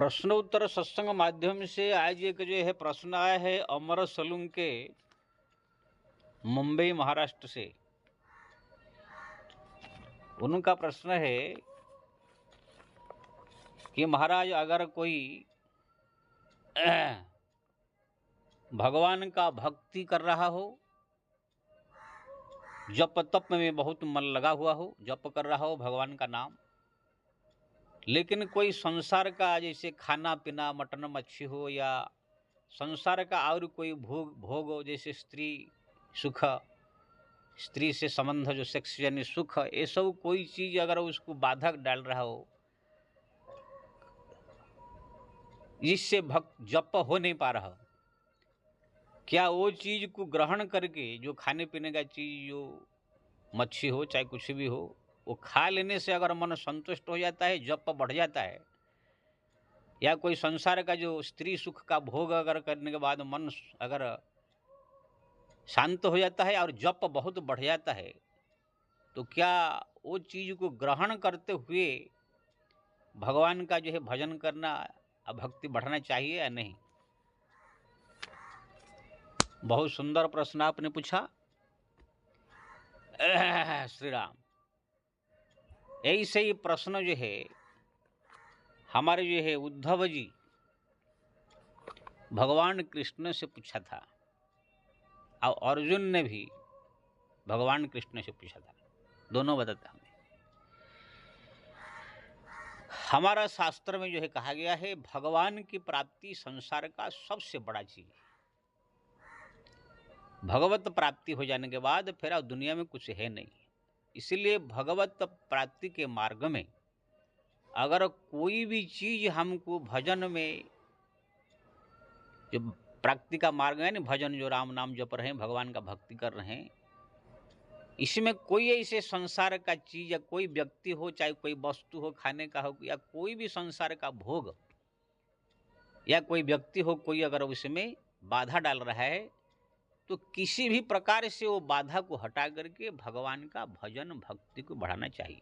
प्रश्न उत्तर सत्संग माध्यम से आज एक जो है प्रश्न आया है अमर सलूम के मुंबई महाराष्ट्र से। उनका प्रश्न है कि महाराज अगर कोई भगवान का भक्ति कर रहा हो, जप तप में बहुत मन लगा हुआ हो, जप कर रहा हो भगवान का नाम, लेकिन कोई संसार का जैसे खाना पीना मटन मच्छी हो या संसार का और कोई भोग हो, जैसे स्त्री सुख, स्त्री से संबंध जो सेक्स यानी सुख, ये सब कोई चीज अगर उसको बाधक डाल रहा हो, जिससे भक्त जप हो नहीं पा रहा, क्या वो चीज को ग्रहण करके जो खाने पीने का चीज, जो मच्छी हो चाहे कुछ भी हो, वो खा लेने से अगर मन संतुष्ट हो जाता है, जप बढ़ जाता है, या कोई संसार का जो स्त्री सुख का भोग अगर करने के बाद मन अगर शांत हो जाता है और जप बहुत बढ़ जाता है, तो क्या वो चीज को ग्रहण करते हुए भगवान का जो है भजन करना, भक्ति बढ़ाना चाहिए या नहीं? बहुत सुंदर प्रश्न आपने पूछा। श्री राम। ऐसे ही प्रश्न जो है हमारे जो है उद्धव जी भगवान कृष्ण से पूछा था, और अर्जुन ने भी भगवान कृष्ण से पूछा था, दोनों बताते हमें। हमारा शास्त्र में जो है कहा गया है, भगवान की प्राप्ति संसार का सबसे बड़ा चीज है। भगवत प्राप्ति हो जाने के बाद फिर अब दुनिया में कुछ है नहीं। इसलिए भगवत प्राप्ति के मार्ग में अगर कोई भी चीज हमको भजन में, जो प्राप्ति का मार्ग है ना, भजन जो राम नाम जप रहे हैं, भगवान का भक्ति कर रहे हैं, इसमें कोई ऐसे संसार का चीज या कोई व्यक्ति हो, चाहे कोई वस्तु हो खाने का हो, या कोई भी संसार का भोग या कोई व्यक्ति हो, कोई अगर उसमें बाधा डाल रहा है, तो किसी भी प्रकार से वो बाधा को हटा करके भगवान का भजन भक्ति को बढ़ाना चाहिए।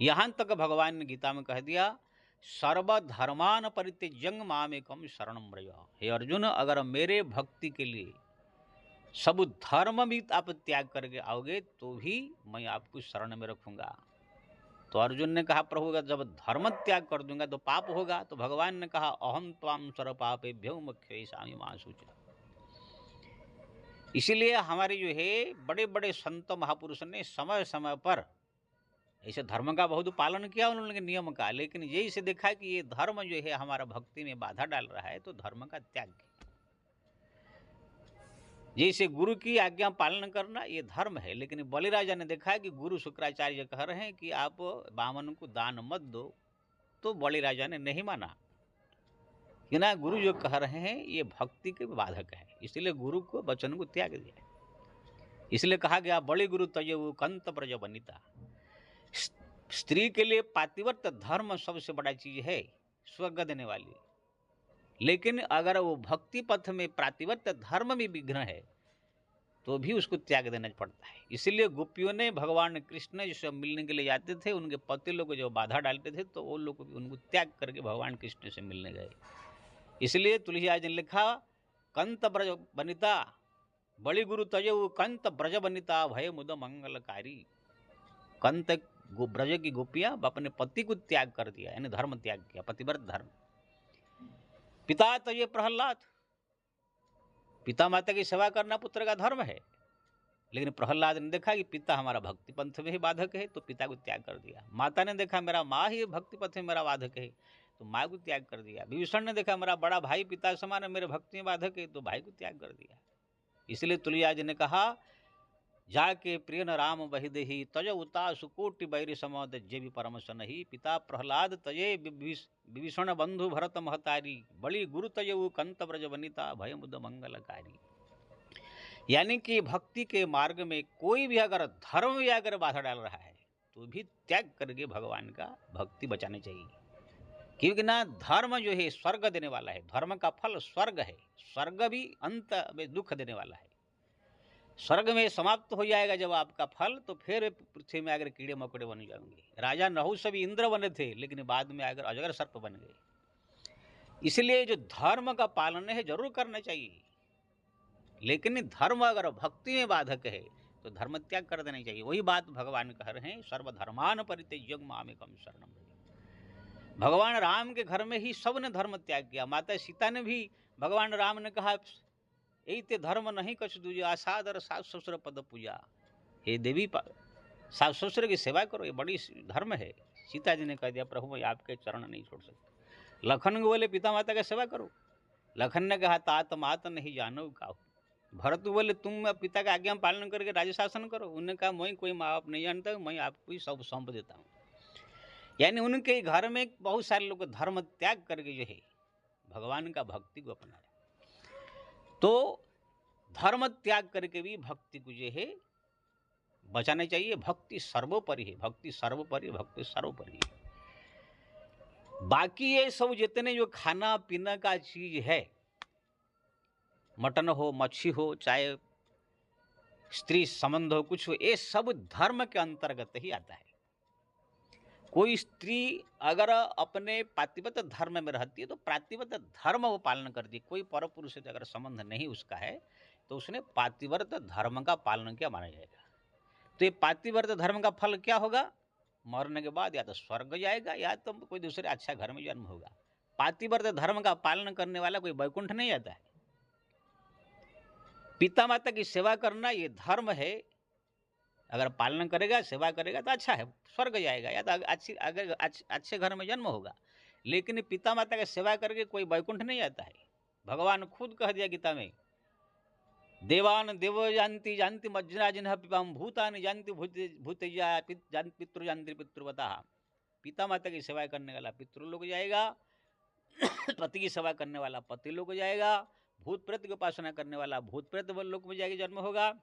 यहां तक भगवान ने गीता में कह दिया, सर्वधर्मान परित्यज्य मामेकम शरणं व्रज। हे अर्जुन, अगर मेरे भक्ति के लिए सब धर्म भी आप त्याग करके आओगे तो भी मैं आपको शरण में रखूंगा। तो अर्जुन ने कहा, प्रभु अगर जब धर्म त्याग कर दूंगा तो पाप होगा। तो भगवान ने कहा, अहम त्वाम सर्व पापेभ्यो मोक्षयिष्यामि मा शुचि। इसीलिए हमारे जो है बड़े बड़े संत महापुरुष ने समय समय पर ऐसे धर्म का बहुत पालन किया उन्होंने, नियम का, लेकिन यही से देखा कि ये धर्म जो है हमारा भक्ति में बाधा डाल रहा है, तो धर्म का त्याग किया। जैसे गुरु की आज्ञा पालन करना ये धर्म है, लेकिन बलिराजा ने देखा कि गुरु शुक्राचार्य कह रहे हैं कि आप वामन को दान मत दो, तो बलिराजा ने नहीं माना कि ना, गुरु जो कह रहे हैं ये भक्ति के बाधक है, इसलिए गुरु को वचन को त्याग दिया। इसलिए कहा गया, बड़े गुरु तजऊ कंत प्रज बनिता। स्त्री के लिए पातिव्रत धर्म सबसे बड़ा चीज है, स्वर्ग देने वाली। लेकिन अगर वो भक्ति पथ में पातिव्रत धर्म में विघ्न है तो भी उसको त्याग देना पड़ता है। इसलिए गोपियों ने भगवान कृष्ण जिससे मिलने के लिए जाते थे, उनके पति लोग जो बाधा डालते थे, तो वो लोग भी उनको त्याग करके भगवान कृष्ण से मिलने गए। इसलिए तुलसीदास ने लिखा, कंत ब्रज बनिता बड़ी गुरु तजऊ कंत ब्रज बनिता भय मुद मंगलकारी। कंत ब्रज की गोपियां अपने पति को त्याग कर दिया, यानी धर्म त्याग किया, पतिव्रत धर्म। पिता तो ये प्रहलाद, पिता माता की सेवा करना पुत्र का धर्म है, लेकिन प्रहलाद ने देखा कि पिता हमारा भक्ति पंथ में ही बाधक है, तो पिता को त्याग कर दिया। माता ने देखा मेरा माँ ही भक्ति पथ में मेरा बाधक है, तो माँ को त्याग कर दिया। विभीषण ने देखा मेरा बड़ा भाई पिता समान है, मेरे भक्ति में बाधक है, तो भाई को त्याग कर दिया। इसलिए तुलसीदास ने कहा, जाके प्रिय न राम बहि देहि तज उता सुकोटि बैरि समद जे भी परम सनहि। पिता प्रहलाद तजे विभीषण बंधु भरत महतारी बड़ी गुरु तजऊ कंत ब्रज बनिता भय मुद मंगलकारी। यानी कि भक्ति के मार्ग में कोई भी अगर धर्म भी अगर बाधा डाल रहा है तो भी त्याग करके भगवान का भक्ति बचानी चाहिए। क्योंकि ना, धर्म जो है स्वर्ग देने वाला है, धर्म का फल स्वर्ग है, स्वर्ग भी अंत में दुख देने वाला है। स्वर्ग में समाप्त हो जाएगा जब आपका फल, तो फिर पृथ्वी में आकर कीड़े मकोड़े बन जाएंगे। राजा नहुष सभी इंद्र बने थे, लेकिन बाद में आकर अजगर सर्प बन गए। इसलिए जो धर्म का पालन है जरूर करना चाहिए, लेकिन धर्म अगर भक्ति में बाधक है तो धर्म त्याग कर देना चाहिए। वही बात भगवान कह रहे हैं, सर्वधर्मान परित्यज्य मामेकं शरणं व्रज। भगवान राम के घर में ही सब ने धर्म त्याग किया। माता सीता ने भी, भगवान राम ने कहा, एते धर्म नहीं कछ दूजा, आसादर सास ससुर पद पूजा। हे देवी, सास ससुर की सेवा करो, ये बड़ी धर्म है। सीता जी ने कह दिया, प्रभु मैं आपके चरण नहीं छोड़ सकते। लखन को बोले, पिता माता की सेवा करो। लखन ने कहा, तात मात नहीं जानो काहू। भरत बोले, तुम पिता का आज्ञा पालन करके राज्य शासन करो। उन्होंने कहा, मैं कोई माँ बाप नहीं जानता, मैं आपको ही सब सौंप देता हूँ। यानी उनके घर में बहुत सारे लोग धर्म त्याग करके जो है भगवान का भक्ति को अपनाए। तो धर्म त्याग करके भी भक्ति को जो है बचाना चाहिए। भक्ति सर्वोपरि है, भक्ति सर्वोपरि, भक्ति सर्वोपरि है। बाकी ये सब जितने जो खाना पीना का चीज है, मटन हो, मच्छी हो, चाहे स्त्री संबंध हो, कुछ हो, ये सब धर्म के अंतर्गत ही आता है। कोई स्त्री अगर अपने पातिव्रत्य धर्म में रहती है तो पातिव्रत्य धर्म वो पालन करती है। कोई पर पुरुष से अगर संबंध नहीं उसका है तो उसने पातिव्रत्य धर्म का पालन किया माना जाएगा। तो ये पातिव्रत्य धर्म का फल क्या होगा? मरने के बाद या तो स्वर्ग जाएगा या तो कोई दूसरे अच्छा घर में जन्म होगा। पातिव्रत्य धर्म का पालन करने वाला कोई वैकुंठ नहीं आता है। पिता माता की सेवा करना ये धर्म है। अगर पालन करेगा, सेवा करेगा तो अच्छा है, स्वर्ग जाएगा या तो अच्छे घर में जन्म होगा। लेकिन पिता माता की सेवा करके कोई वैकुंठ नहीं आता है। भगवान खुद कह दिया गीता में, देवान देव जानती जानती मज्जना जिन्ह पिपाम भूतानि जानती भूतजा पितृ जानती पितृवता। पिता माता की सेवा करने वाला पितृलोक जाएगा, पति की सेवा करने वाला पति लोक जाएगा, भूत प्रेत की उपासना करने वाला भूत प्रेत लोक में जाएगा जन्म होगा,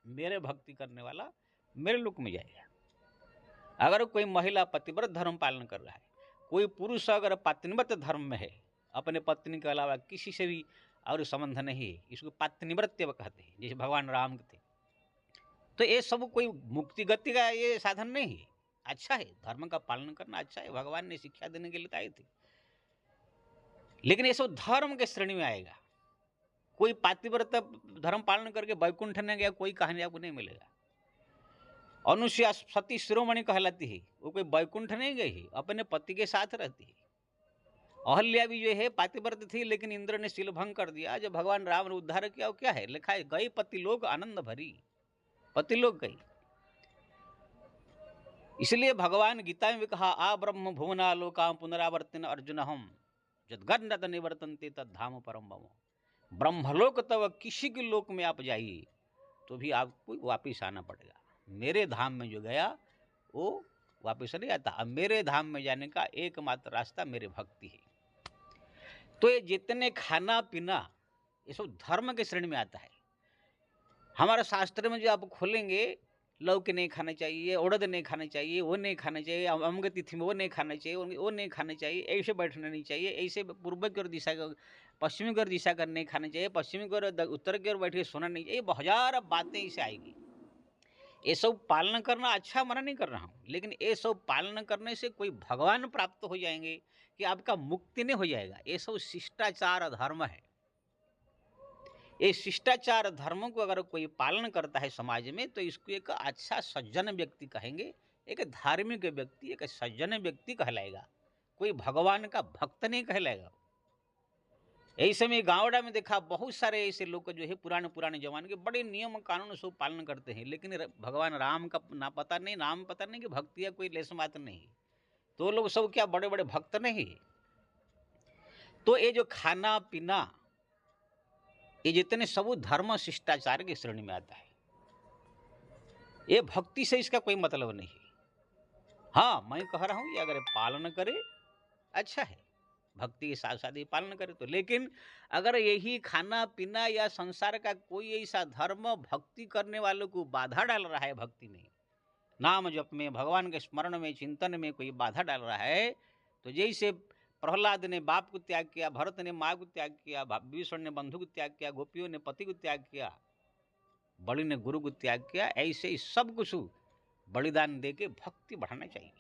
मेरे भक्ति करने वाला मेरे लोक में जाएगा। अगर कोई महिला पतिव्रत धर्म पालन कर रहा है, कोई पुरुष अगर पत्नीव्रत धर्म में है, अपने पत्नी के अलावा किसी से भी और संबंध नहीं है, इसको पत्नीव्रत्य कहते हैं, जैसे भगवान राम के थे। तो ये सब कोई मुक्ति गति का ये साधन नहीं है। अच्छा है, धर्म का पालन करना अच्छा है, भगवान ने शिक्षा देने के लिए आए थे, लेकिन ये सब धर्म के श्रेणी में आएगा। कोई पातिव्रत धर्म पालन करके वैकुंठ ने गया, कोई कहानी आपको नहीं मिलेगा। अनुसुईया सती शिरोमणि कहलाती है, वो कोई वैकुंठ नहीं गई है, अपने पति के साथ रहती है। अहल्या भी जो है पातिव्रत थी, लेकिन इंद्र ने शीलभंग कर दिया। जब भगवान राम ने उद्धार किया, वो क्या है लिखा है, गई पतिलोक आनंद भरी, पतिलोक गई। इसलिए भगवान गीता में भी कहा, आ ब्रह्म भुवना लोका पुनरावर्तिन अर्जुन हम जदगत निवर्तन्ते तद्धाम परम मम। ब्रह्मलोक तब किसी के लोक में आप जाइए तो भी आपको वापिस आना पड़ेगा। मेरे धाम में जो गया वो वापिस नहीं आता। अब मेरे धाम में जाने का एकमात्र रास्ता मेरे भक्ति है। तो ये जितने खाना पीना ये सब धर्म के श्रेणी में आता है। हमारा शास्त्र में जो आप खोलेंगे, लौकी नहीं खाना चाहिए, उड़द नहीं खाना चाहिए, वो नहीं खाना चाहिए, अमृत तिथि में वो नहीं खाना चाहिए, वो नहीं खाना चाहिए, ऐसे बैठना नहीं चाहिए, ऐसे पूर्व की ओर दिशा पश्चिमी की ओर दिशा कर नहीं खाना चाहिए, पश्चिमी की ओर उत्तर की ओर बैठ के सोना नहीं चाहिए। 1000 बातें इसे आएगी। ये सब पालन करना अच्छा मना नहीं कर रहा हूँ, लेकिन ये सब पालन करने से कोई भगवान प्राप्त हो जाएंगे कि आपका मुक्ति नहीं हो जाएगा। ये सब शिष्टाचार धर्म है। ये शिष्टाचार धर्मों को अगर कोई पालन करता है समाज में तो इसको एक अच्छा सज्जन व्यक्ति कहेंगे, एक धार्मिक व्यक्ति, एक सज्जन व्यक्ति कहलाएगा, कोई भगवान का भक्त नहीं कहलाएगा। ऐसे में गाँवड़ा में देखा बहुत सारे ऐसे लोग जो है पुराने जमाने के बड़े नियम कानून सब पालन करते हैं, लेकिन भगवान राम का ना पता नहीं, नाम पता नहीं कि भक्ति या कोई लेस बात नहीं, तो लोग सब क्या बड़े बड़े भक्त नहीं। तो ये जो खाना पीना ये जितने सब धर्म शिष्टाचार की श्रेणी में आता है, ये भक्ति से इसका कोई मतलब नहीं है। हाँ, मैं कह रहा हूँ ये अगर पालन करे अच्छा है, भक्ति के साथ साथ ही पालन करे तो। लेकिन अगर यही खाना पीना या संसार का कोई ऐसा धर्म भक्ति करने वालों को बाधा डाल रहा है, भक्ति में, नाम जप में, भगवान के स्मरण में, चिंतन में कोई बाधा डाल रहा है, तो जैसे प्रहलाद ने बाप को त्याग किया, भरत ने माँ को त्याग किया, विभीषण ने बंधु को त्याग किया, गोपियों ने पति को त्याग किया, बलि ने गुरु को त्याग किया, ऐसे ही सब कुछ बलिदान दे के भक्ति बढ़ाना चाहिए।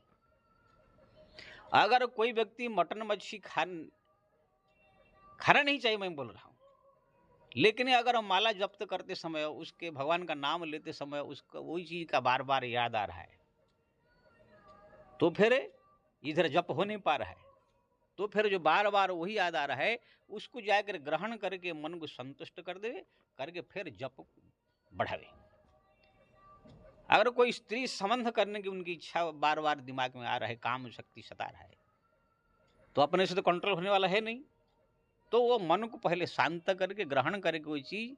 अगर कोई व्यक्ति मटन मच्छी खाना नहीं चाहिए, मैं बोल रहा हूं, लेकिन अगर हम माला जप्त करते समय उसके भगवान का नाम लेते समय उसका वही चीज का बार बार याद आ रहा है, तो फिर इधर जप हो नहीं पा रहा है, तो फिर जो बार बार वही याद आ रहा है उसको जाकर ग्रहण करके मन को संतुष्ट कर दे, करके फिर जप बढ़ावे। अगर कोई स्त्री संबंध करने की उनकी इच्छा बार बार दिमाग में आ रहा है, काम शक्ति सता रहा है, तो अपने से तो कंट्रोल होने वाला है नहीं, तो वो मन को पहले शांत करके ग्रहण करके कोई चीज,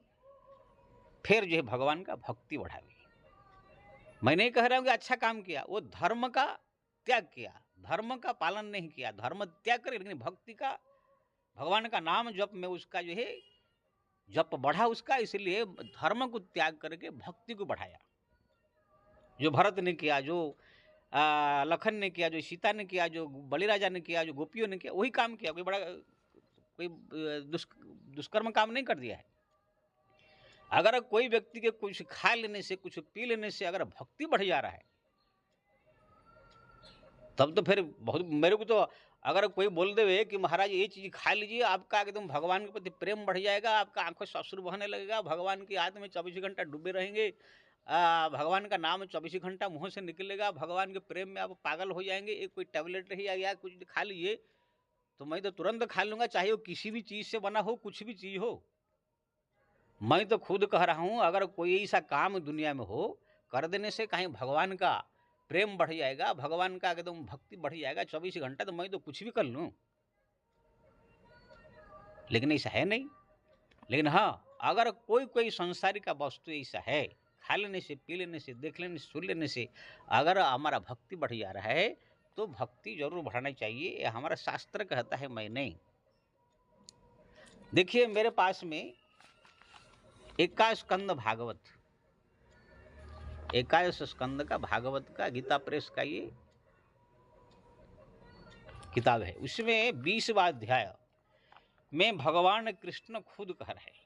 फिर जो है भगवान का भक्ति बढ़ावे। मैं नहीं कह रहा हूं कि अच्छा काम किया, वो धर्म का त्याग किया, धर्म का पालन नहीं किया, धर्म त्याग करे, लेकिन भक्ति का, भगवान का नाम जप में उसका जो है जप बढ़ा उसका, इसलिए धर्म को त्याग करके भक्ति को बढ़ाया। जो भरत ने किया, जो लखन ने किया, जो सीता ने किया, जो बलिराजा ने किया, जो गोपियों ने किया, वही काम किया। कोई बड़ा कोई दुष्कर्म काम नहीं कर दिया है। अगर कोई व्यक्ति के कुछ खा लेने से, कुछ पी लेने से अगर भक्ति बढ़ जा रहा है, तब तो फिर बहुत, मेरे को तो अगर कोई बोल दे कि महाराज ये चीज खा लीजिए, आपका एकदम भगवान के प्रति प्रेम बढ़ जाएगा, आपका आंखों से अश्रु बहने लगेगा, भगवान की याद में 24 घंटा डूबे रहेंगे, भगवान का नाम 24 घंटा मुंह से निकलेगा, भगवान के प्रेम में आप पागल हो जाएंगे, एक कोई टैबलेट ही या कुछ खा लीजिए, तो मैं तो तुरंत खा लूंगा, चाहे वो किसी भी चीज से बना हो, कुछ भी चीज हो। मैं तो खुद कह रहा हूं, अगर कोई ऐसा काम दुनिया में हो, कर देने से कहीं भगवान का प्रेम बढ़ जाएगा, भगवान का एकदम भक्ति बढ़ जाएगा 24 घंटा, तो मैं तो कुछ भी कर लूं। लेकिन ऐसा है नहीं। लेकिन हाँ, अगर कोई कोई संसारिक वस्तु ऐसा है, खा लेने से, पी लेने से, देख लेने से, सुन लेने से अगर हमारा भक्ति बढ़ जा रहा है, तो भक्ति जरूर बढ़ाना चाहिए, हमारा शास्त्र कहता है, मैं नहीं। देखिए मेरे पास में 21 स्कंद भागवत, 21 स्कंद का भागवत का गीता प्रेस का ये किताब है। उसमें 20वां अध्याय में भगवान कृष्ण खुद कह रहे हैं,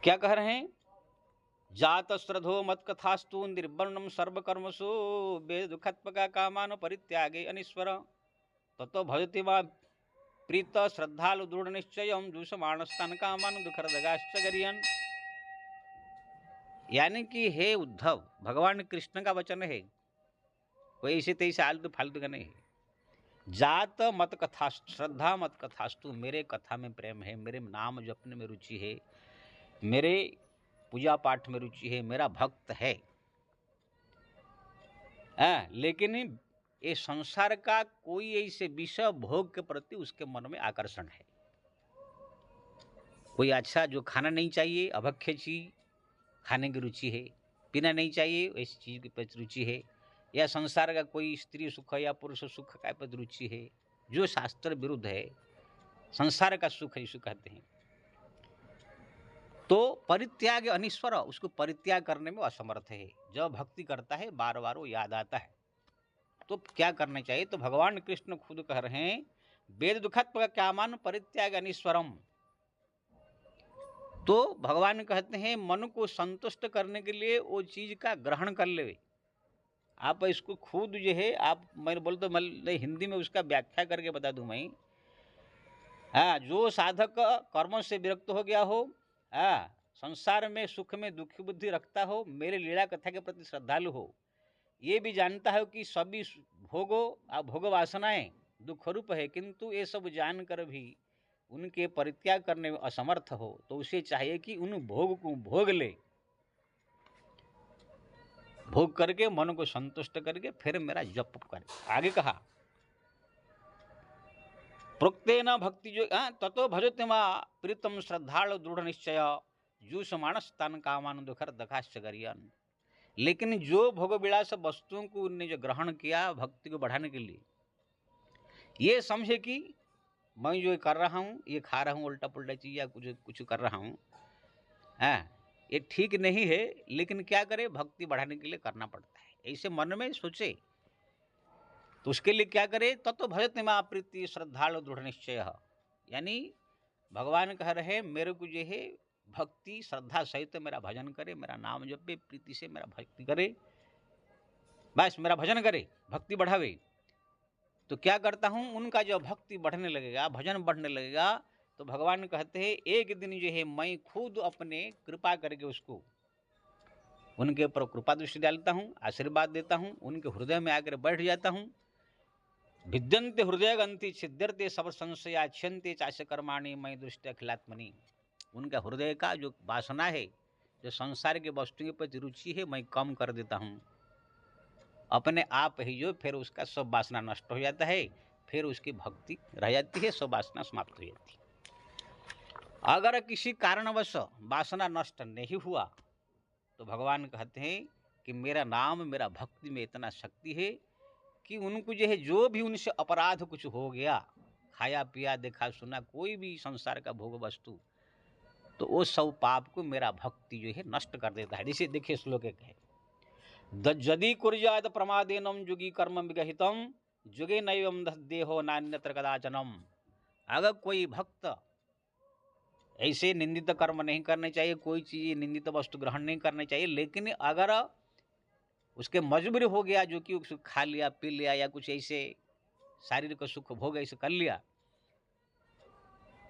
क्या कह रहे हैं? जात श्रद्धो मत कथास्तु निर्वर्णम सर्वकर्मसु वेद दुखत्पका कामान परित्यागे अनीश्वर ततो भजति वा प्रीत श्रद्धालु दृढ़ निश्चय दूषमाणस्तान कामान दुखरदगाश्च गरियन। यानी कि हे उद्धव, भगवान कृष्ण का वचन है, कोई ऐसे तैसे आलतू फालतू का नहीं है। जात मत कथा, श्रद्धा मत कथास्तु, मेरे कथा में प्रेम है, मेरे नाम जपने में रुचि है, मेरे पूजा पाठ में रुचि है, मेरा भक्त है, लेकिन ये संसार का कोई ऐसे विषय भोग के प्रति उसके मन में आकर्षण है। कोई अच्छा जो खाना नहीं चाहिए, अभक्ष्य चीज खाने की रुचि है, पीना नहीं चाहिए ऐसी चीज की प्रति रुचि है, या संसार का कोई स्त्री सुख या पुरुष सुख का प्रति रुचि है, जो शास्त्र विरुद्ध है, संसार का सुख जिसको कहते हैं, तो परित्याग अनीश्वर, उसको परित्याग करने में असमर्थ है। जब भक्ति करता है बार बार वो याद आता है, तो क्या करना चाहिए? तो भगवान कृष्ण खुद कह रहे हैं, वेद दुखत्व क्या मान परित्याग अनीश्वरम। तो भगवान कहते हैं मन को संतुष्ट करने के लिए वो चीज का ग्रहण कर ले। आप इसको खुद जो है, आप मैंने बोल तो मैं हिंदी में उसका व्याख्या करके बता दूं मैं। जो साधक कर्मों से विरक्त हो गया हो, संसार में सुख में दुखी बुद्धि रखता हो, मेरे लीला कथा के प्रति श्रद्धालु हो, ये भी जानता है कि सभी भोग वासनाएं दुख रूप है, किंतु ये सब जानकर भी उनके परित्याग करने में असमर्थ हो, तो उसे चाहिए कि उन भोग को भोग ले, भोग करके मन को संतुष्ट करके फिर मेरा जप करे। आगे कहा, प्रोक्तेन भक्ति जो ततो भजते मा प्रीतम श्रद्धालु दृढ़ निश्चय जूसमानस तान कामान दुखर दखाश्च गरियन। लेकिन जो भोग विलास वस्तुओं को उनने जो ग्रहण किया भक्ति को बढ़ाने के लिए, ये समझे कि मैं जो कर रहा हूँ, ये खा रहा हूँ उल्टा पुल्टा चीज या कुछ कर रहा हूँ, ये ठीक नहीं है, लेकिन क्या करे, भक्ति बढ़ाने के लिए करना पड़ता है, ऐसे मन में सोचे। तो उसके लिए क्या करे? तत्व भजत मा प्रीति श्रद्धालु दृढ़ निश्चय, यानी भगवान कह रहे मेरे को जो है भक्ति श्रद्धा सहित मेरा भजन करे, मेरा नाम जपे, प्रीति से मेरा भक्ति करे, बस मेरा भजन करे, भक्ति बढ़ावे। तो क्या करता हूँ, उनका जो भक्ति बढ़ने लगेगा, भजन बढ़ने लगेगा, तो भगवान कहते हैं एक दिन जो है मैं खुद अपने कृपा करके उसको उनके ऊपर कृपा दृष्टि डालता हूँ, आशीर्वाद देता हूँ, उनके हृदय में आकर बैठ जाता हूँ। विद्यन्ते हृदय गंति छिद्यर्ते सब संशयाच्छन्ते चाष्य कर्माणि मयि दृष्टि अखिलात्मनि। उनका हृदय का जो वासना है, जो संसार के वस्तु के प्रति रुचि है, मैं कम कर देता हूँ अपने आप ही। जो फिर उसका सब वासना नष्ट हो जाता है, फिर उसकी भक्ति रह जाती है, सब वासना समाप्त हो जाती है। अगर किसी कारणवश वासना नष्ट नहीं हुआ तो भगवान कहते हैं कि मेरा नाम, मेरा भक्ति में इतना शक्ति है कि उनको जो है, जो भी उनसे अपराध कुछ हो गया, खाया पिया देखा सुना कोई भी संसार का भोग वस्तु, तो वो सब पाप को मेरा भक्ति जो है नष्ट कर देता है। जैसे देखिए श्लोक एक है, यदि कुर्याद प्रमादेनम जुगी कर्म विगहितम जुगे नैवम देहो नान्यत्र कदाचनम। अगर कोई भक्त ऐसे निंदित कर्म नहीं करने चाहिए, कोई चीज निंदित वस्तु ग्रहण नहीं करनी चाहिए, लेकिन अगर उसके मजबूरी हो गया, जो कि उसको खा लिया पी लिया या कुछ ऐसे शारीरिक सुख भोग ऐसे कर लिया,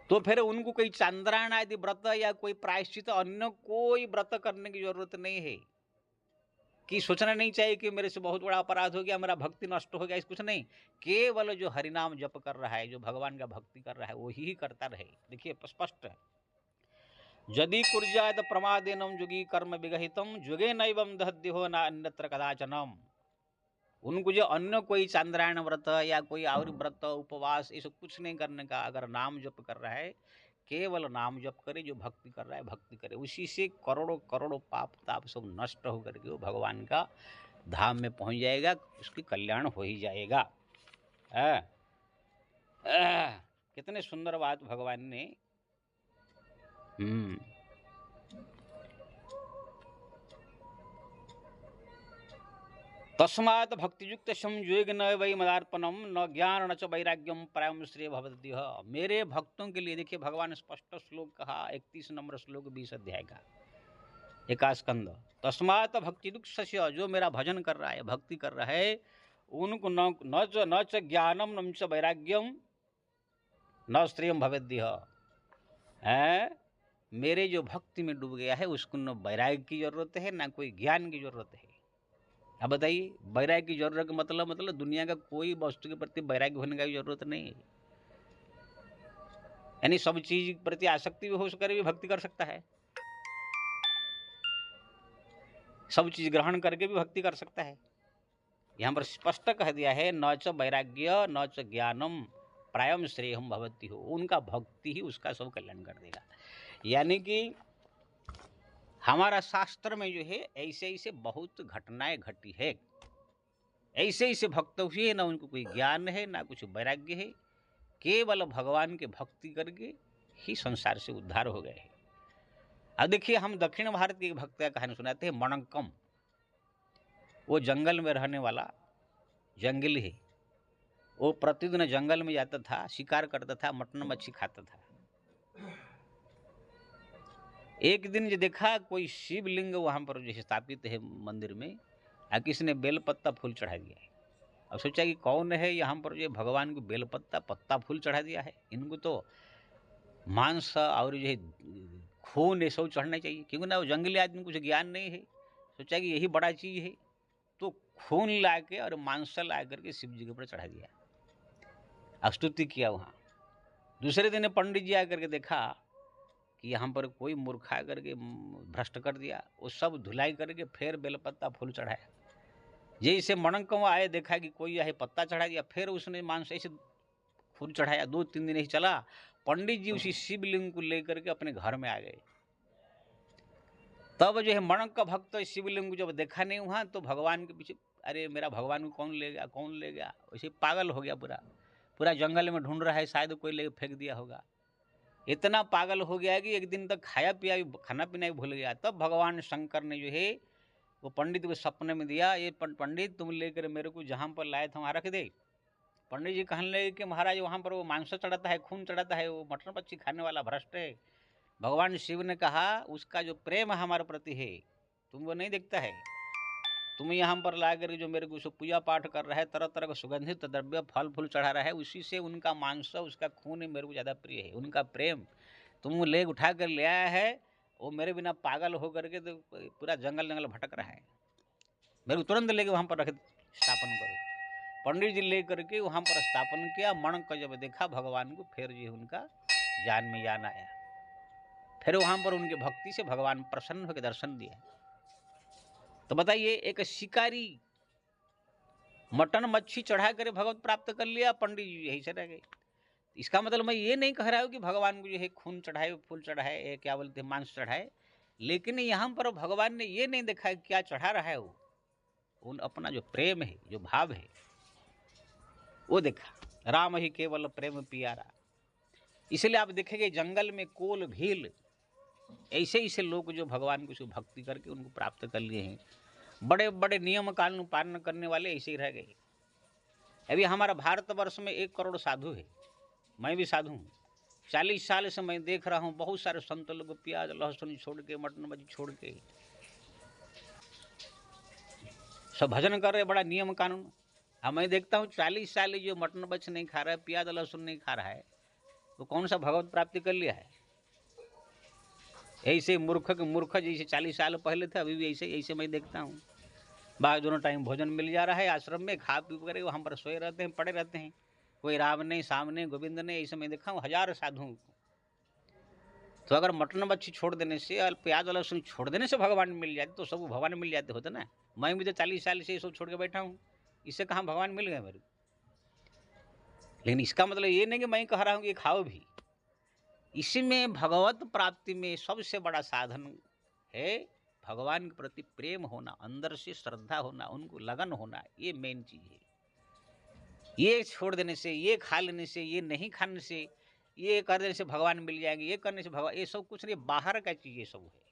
तो फिर उनको कोई चांद्रायण आदि व्रत या कोई प्रायश्चित अन्य कोई व्रत करने की जरूरत नहीं है। कि सोचना नहीं चाहिए कि मेरे से बहुत बड़ा अपराध हो गया, मेरा भक्ति नष्ट हो गया, इस कुछ नहीं। केवल जो हरिनाम जप कर रहा है, जो भगवान का भक्ति कर रहा है, वही ही करता रहे। देखिए स्पष्ट है, यदि कुर्याद प्रमादेनम जुगी कर्म विगहितम जुगे नैवम दहद्यो न अन्यत्र कदाचनम। उनको जो अन्य कोई चांद्रायण व्रत या कोई और व्रत उपवास ये सब कुछ नहीं करने का, अगर नाम जप कर रहा है, केवल नाम जप करे, जो भक्ति कर रहा है भक्ति करे, उसी से करोड़ों करोड़ों पाप ताप सब नष्ट होकर के वो भगवान का धाम में पहुंच जाएगा, उसकी कल्याण हो ही जाएगा। कितने सुंदर बात भगवान ने। तस्मात् भक्तियुक्त संयोग न वै मदार्पणम न ज्ञान न च वैराग्यम प्रायम श्रेय भवति। मेरे भक्तों के लिए देखिए भगवान स्पष्ट श्लोक कहा, 31 नंबर श्लोक 20 अध्याय का 1 स्कंद। तस्मात् भक्तियुक्त, जो मेरा भजन कर रहा है, भक्ति कर रहा है, उनको न च ज्ञानम न च वैराग्यम न श्रेयम भवद्य है। मेरे जो भक्ति में डूब गया है उसको न वैराग्य की जरूरत है, ना कोई ज्ञान की जरूरत है। अब बताइए, वैराग्य की जरूरत का मतलब दुनिया का कोई वस्तु के प्रति वैराग्य होने की जरूरत नहीं है। यानी सब चीज के प्रति आसक्ति भी हो कर भी भक्ति कर सकता है, सब चीज ग्रहण करके भी भक्ति कर सकता है। यहाँ पर स्पष्ट कह दिया है, न च वैराग्य न च ज्ञानम प्रायम श्रेयम भवति हो। उनका भक्ति ही उसका सब कल्याण कर देगा। यानी कि हमारा शास्त्र में जो है ऐसे ऐसे बहुत घटनाएं घटी है, ऐसे ऐसे भक्त हुए, ना उनको कोई ज्ञान है ना कुछ वैराग्य है, केवल भगवान के भक्ति करके ही संसार से उद्धार हो गए हैं। अब देखिए, हम दक्षिण भारत की एक भक्त का कहानी सुनाते हैं, मणक्कम। वो जंगल में रहने वाला जंगली है। वो प्रतिदिन जंगल में जाता था, शिकार करता था, मटन मच्छी खाता था। एक दिन जो देखा कोई शिवलिंग वहां पर जैसे स्थापित है मंदिर में, किसी ने बेलपत्ता फूल चढ़ा दिया है। अब सोचा कि कौन है यहाँ पर जो भगवान को बेलपत्ता पत्ता फूल चढ़ा दिया है, इनको तो मांस और जो है खून ये सब चढ़ना चाहिए, क्योंकि ना वो जंगली आदमी कुछ ज्ञान नहीं है। सोचा कि यही बड़ा चीज़ है, तो खून ला के और मांस ला करके शिव जी के ऊपर चढ़ा दिया, स्तुति किया वहाँ। दूसरे दिन पंडित जी आकर के देखा कि यहाँ पर कोई मूर्खा करके भ्रष्ट कर दिया, वो सब धुलाई करके फिर बेलपत्ता फूल चढ़ाया। जैसे मणक्कम आए, देखा कि कोई यह पत्ता चढ़ा दिया, फिर उसने मांस ऐसे फूल चढ़ाया। 2-3 दिन ही चला, पंडित जी उसी शिवलिंग को लेकर के अपने घर में आ गए। तब जो है मणक का भक्त शिवलिंग को जब देखा नहीं वहाँ, तो भगवान के पीछे, अरे मेरा भगवान को कौन ले गया, कौन ले गया, वैसे पागल हो गया। पूरा जंगल में ढूंढ रहा है, शायद कोई ले फेंक दिया होगा। इतना पागल हो गया कि एक दिन तक खाना पीना भी भूल गया। तब भगवान शंकर ने जो है वो पंडित को सपने में दिया, ये पंडित तुम लेकर मेरे को जहाँ पर लाए थे वहाँ रख दे। पंडित जी कहने लगे कि महाराज वहाँ पर वो मांस चढ़ाता है, खून चढ़ाता है, वो मटन मच्छी खाने वाला भ्रष्ट है, भगवान शिव ने कहा उसका जो प्रेम हमारे प्रति है तुम वो नहीं देखता है। तुम यहाँ पर ला कर जो मेरे को पूजा पाठ कर रहा है, तरह तरह का सुगंधित द्रव्य फल फूल चढ़ा रहा है, उसी से उनका मांस उसका खून मेरे को ज़्यादा प्रिय है। उनका प्रेम तुम ले उठा कर ले आया है, वो मेरे बिना पागल होकर के तो पूरा जंगल जंगल भटक रहा है। मेरे को तुरंत लेके वहाँ पर रख स्थापन करो। पंडित जी ले करके वहाँ पर स्थापन किया। मणक का जब देखा भगवान को, फिर जी उनका जान में जान आया। फिर वहाँ पर उनकी भक्ति से भगवान प्रसन्न होकर दर्शन दिया। तो बताइए, एक शिकारी मटन मच्छी चढ़ा कर भगवत प्राप्त कर लिया, पंडित जी यही से रह गए। इसका मतलब मैं ये नहीं कह रहा हूँ कि भगवान को जो है खून चढ़ाए, फूल चढ़ाए, क्या बोलते हैं मांस चढ़ाए, लेकिन यहाँ पर भगवान ने ये नहीं देखा क्या चढ़ा रहा है वो, उन अपना जो प्रेम है, जो भाव है वो देखा। राम ही केवल प्रेम पियारा। इसलिए आप देखेंगे जंगल में कोल भील ऐसे ऐसे लोग जो भगवान को भक्ति करके उनको प्राप्त कर लिए हैं, बड़े बड़े नियम कानून पालन करने वाले ऐसे ही रह गए। अभी हमारा भारतवर्ष में 1 करोड़ साधु है, मैं भी साधु हूँ। 40 साल से मैं देख रहा हूँ बहुत सारे संत लोग प्याज लहसुन छोड़ के, मटन मछली छोड़ के सब भजन कर रहे, बड़ा नियम कानून। अब मैं देखता हूँ 40 साल जो मटन मछली नहीं खा रहा है, प्याज लहसुन नहीं खा रहा है, तो कौन सा भगवत प्राप्ति कर लिया है? ऐसे मूर्ख के मूर्ख जैसे 40 साल पहले थे, अभी भी ऐसे ऐसे मैं देखता हूँ। बाद दोनों टाइम भोजन मिल जा रहा है, आश्रम में खा पी कर वहाँ पर सोए रहते हैं, पड़े रहते हैं। कोई राम ने, शाम ने, गोविंद ने, ऐसे मैं देखा हूँ 1000 साधुओं को। तो अगर मटन मच्छी छोड़ देने से और प्याज लहसुन छोड़ देने से भगवान मिल जाते तो सब भगवान मिल जाते होते ना। मैं भी तो 40 साल से ये सब छोड़ के बैठा हूँ, इससे कहाँ भगवान मिल गए मेरे। लेकिन इसका मतलब ये नहीं कि मैं कह रहा हूँ कि खाओ भी। इसमें भगवत प्राप्ति में सबसे बड़ा साधन है भगवान के प्रति प्रेम होना, अंदर से श्रद्धा होना, उनको लगन होना, ये मेन चीज़ है। ये छोड़ देने से, ये खा लेने से, ये नहीं खाने से, ये कर देने से भगवान मिल जाएंगे, ये करने से भगवान, ये सब कुछ नहीं, बाहर का चीज़ ये सब है।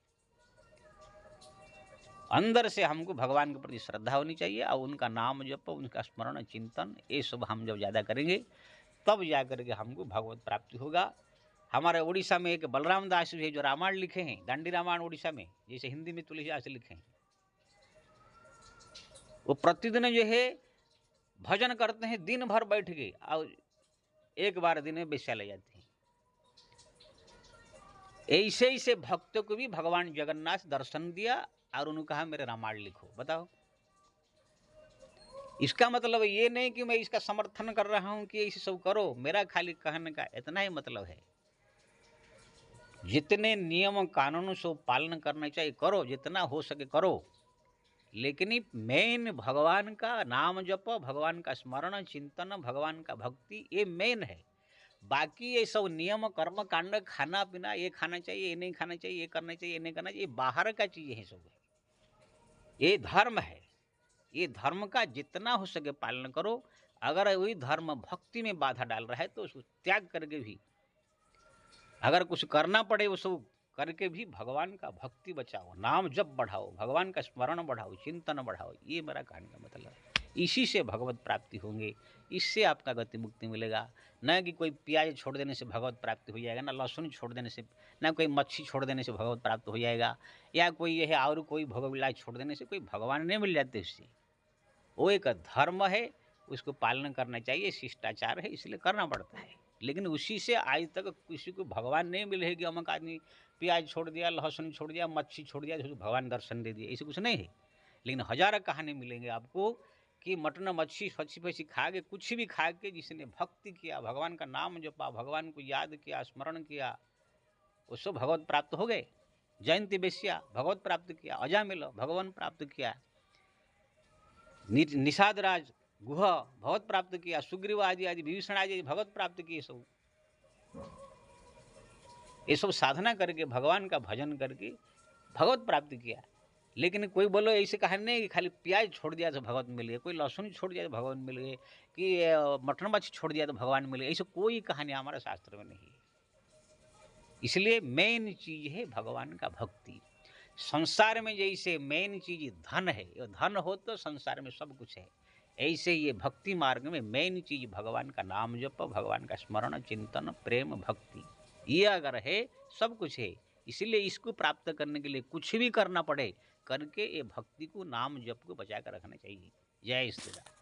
अंदर से हमको भगवान के प्रति श्रद्धा होनी चाहिए और उनका नाम जप, उनका स्मरण चिंतन, ये सब हम जब ज़्यादा करेंगे तब जा करके हमको भगवत प्राप्ति होगा। हमारे उड़ीसा में एक बलराम दास जी है जो रामायण लिखे हैं, दांडी रामायण उड़ीसा में, जैसे हिंदी में तुलसीदास लिखे हैं। वो प्रतिदिन जो है भजन करते हैं, दिन भर बैठ के, और एक बार दिन में बेस्या ले जाते हैं। ऐसे ऐसे भक्तों को भी भगवान जगन्नाथ दर्शन दिया और उन्होंने कहा मेरे रामायण लिखो। बताओ, इसका मतलब ये नहीं कि मैं इसका समर्थन कर रहा हूं कि इसे सब करो, मेरा खाली कहने का इतना ही मतलब है। जितने नियम कानून से पालन करना चाहिए करो, जितना हो सके करो, लेकिन मेन भगवान का नाम जप, भगवान का स्मरण चिंतन, भगवान का भक्ति, ये मेन है। बाकी ये सब नियम कर्म कांड, खाना पीना, ये खाना चाहिए, ये नहीं खाना चाहिए, ये करना चाहिए, ये नहीं करना चाहिए, ये बाहर का चीज़ है सब है। ये धर्म है, ये धर्म का जितना हो सके पालन करो। अगर वही धर्म भक्ति में बाधा डाल रहा है तो उसको त्याग करके भी, अगर कुछ करना पड़े वो सब करके भी भगवान का भक्ति बचाओ, नाम जप बढ़ाओ, भगवान का स्मरण बढ़ाओ, चिंतन बढ़ाओ। ये मेरा कहने का मतलब है। इसी से भगवत प्राप्ति होंगे, इससे आपका गति मुक्ति मिलेगा। न कि कोई प्याज छोड़ देने से भगवत प्राप्ति हो जाएगा, ना लहसुन छोड़ देने से, ना कोई मच्छी छोड़ देने से भगवत प्राप्त हो जाएगा, या कोई यह है और कोई भोगविलास छोड़ देने से कोई भगवान नहीं मिल जाते। उससे वो एक धर्म है, उसको पालन करना चाहिए, शिष्टाचार है, इसलिए करना पड़ता है। लेकिन उसी से आज तक किसी को भगवान नहीं मिले कि अमुक आदमी प्याज छोड़ दिया, लहसुन छोड़ दिया, मच्छी छोड़ दिया तो भगवान दर्शन दे दिए, ऐसे कुछ नहीं है। लेकिन 1000 कहानी मिलेंगे आपको कि मटन मच्छी फच्छी फच्छी खा के, कुछ भी खा के जिसने भक्ति किया, भगवान का नाम जपा, भगवान को याद किया, स्मरण किया, उसको भगवत प्राप्त हो गए। जयंती बेस्या भगवत प्राप्त किया, अजामिल भगवान प्राप्त किया, निषाद राज गुह भगवत प्राप्त किया, सुग्रीव आदि आदि विभीषण आदि भगवत प्राप्त किए। सब ये सब साधना करके, भगवान का भजन करके भगवत प्राप्ति किया। लेकिन कोई बोलो ऐसे कहानी नहीं कि खाली प्याज छोड़ दिया तो भगवान मिल गए, कोई लहसुन छोड़ दिया तो भगवान मिल गए, कि मटन मच्छी छोड़ दिया तो भगवान मिल गए, ऐसे कोई कहानी हमारे शास्त्र में नहीं है। इसलिए मेन चीज है भगवान का भक्ति। संसार में जैसे मेन चीज धन है, धन हो तो संसार में सब कुछ है, ऐसे ये भक्ति मार्ग में मेन चीज भगवान का नाम जप, भगवान का स्मरण चिंतन, प्रेम भक्ति, ये अगर है सब कुछ है। इसलिए इसको प्राप्त करने के लिए कुछ भी करना पड़े करके ये भक्ति को नाम जप को बचा कर रखना चाहिए। जय श्री राम।